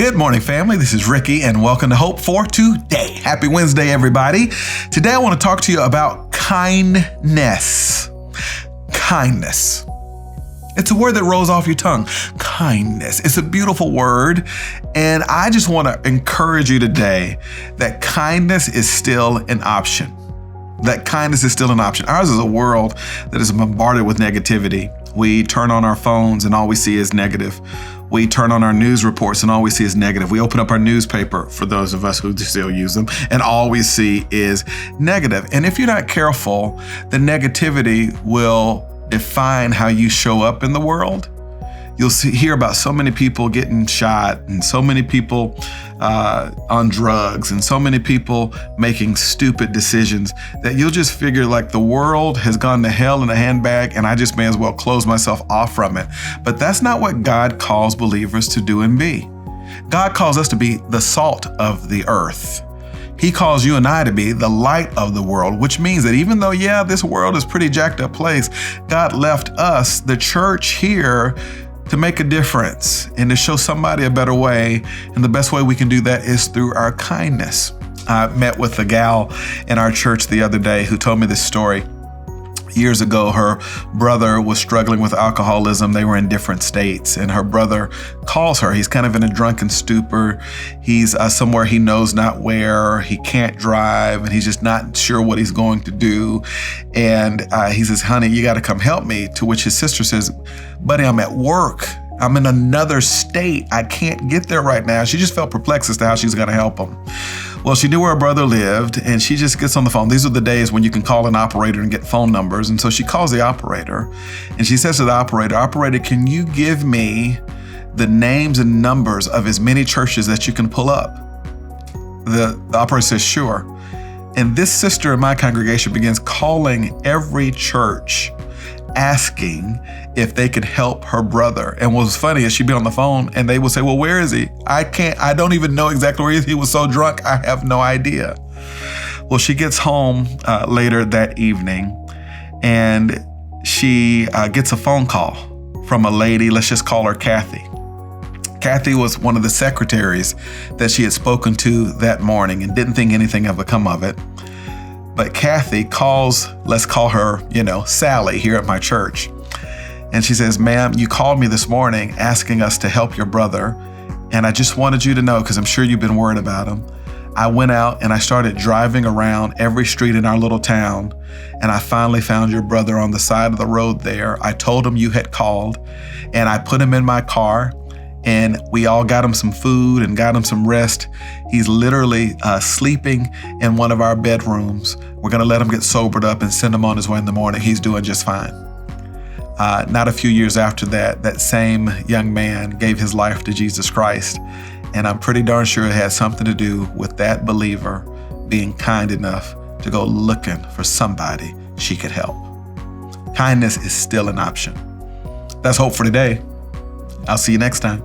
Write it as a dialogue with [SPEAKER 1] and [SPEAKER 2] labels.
[SPEAKER 1] Good morning, family. This is Ricky, and welcome to Hope for Today. Happy Wednesday, everybody. Today, I want to talk to you about kindness. Kindness. It's a word that rolls off your tongue. Kindness. It's a beautiful word, and I just want to encourage you today that kindness is still an option. That kindness is still an option. Ours is a world that is bombarded with negativity. We turn on our phones and all we see is negative. We turn on our news reports and all we see is negative. We open up our newspaper, for those of us who still use them, and all we see is negative. And if you're not careful, the negativity will define how you show up in the world. You'll hear about so many people getting shot and so many people on drugs and so many people making stupid decisions that you'll just figure like the world has gone to hell in a handbag and I just may as well close myself off from it. But that's not what God calls believers to do and be. God calls us to be the salt of the earth. He calls you and I to be the light of the world, which means that even though, this world is a pretty jacked up place, God left us, the church here, to make a difference and to show somebody a better way. And the best way we can do that is through our kindness. I met with a gal in our church the other day who told me this story. Years ago, her brother was struggling with alcoholism. They were in different states, and her brother calls her. He's kind of in a drunken stupor. He's somewhere he knows not where. He can't drive, and he's just not sure what he's going to do. And he says, "Honey, you got to come help me." To which his sister says, "Buddy, I'm at work. I'm in another state. I can't get there right now." She just felt perplexed as to how she's going to help him. Well, she knew where her brother lived, and she just gets on the phone. These are the days when you can call an operator and get phone numbers. And so she calls the operator, and she says to the operator, "Operator, can you give me the names and numbers of as many churches that you can pull up?" The operator says, "Sure." And this sister in my congregation begins calling every church, asking if they could help her brother. And what was funny is she'd be on the phone and they would say, "Well, where is he? I don't even know exactly where he is. He was so drunk, I have no idea." Well, she gets home later that evening and she gets a phone call from a lady. Let's just call her Kathy. Kathy was one of the secretaries that she had spoken to that morning and didn't think anything would come of it. But Kathy calls, let's call her, Sally here at my church. And she says, "Ma'am, you called me this morning asking us to help your brother. And I just wanted you to know, because I'm sure you've been worried about him. I went out and I started driving around every street in our little town. And I finally found your brother on the side of the road there. I told him you had called and I put him in my car. And we all got him some food and got him some rest. He's literally sleeping in one of our bedrooms. We're going to let him get sobered up and send him on his way in the morning. He's doing just fine." Not a few years after that, that same young man gave his life to Jesus Christ. And I'm pretty darn sure it had something to do with that believer being kind enough to go looking for somebody she could help. Kindness is still an option. That's Hope for Today. I'll see you next time.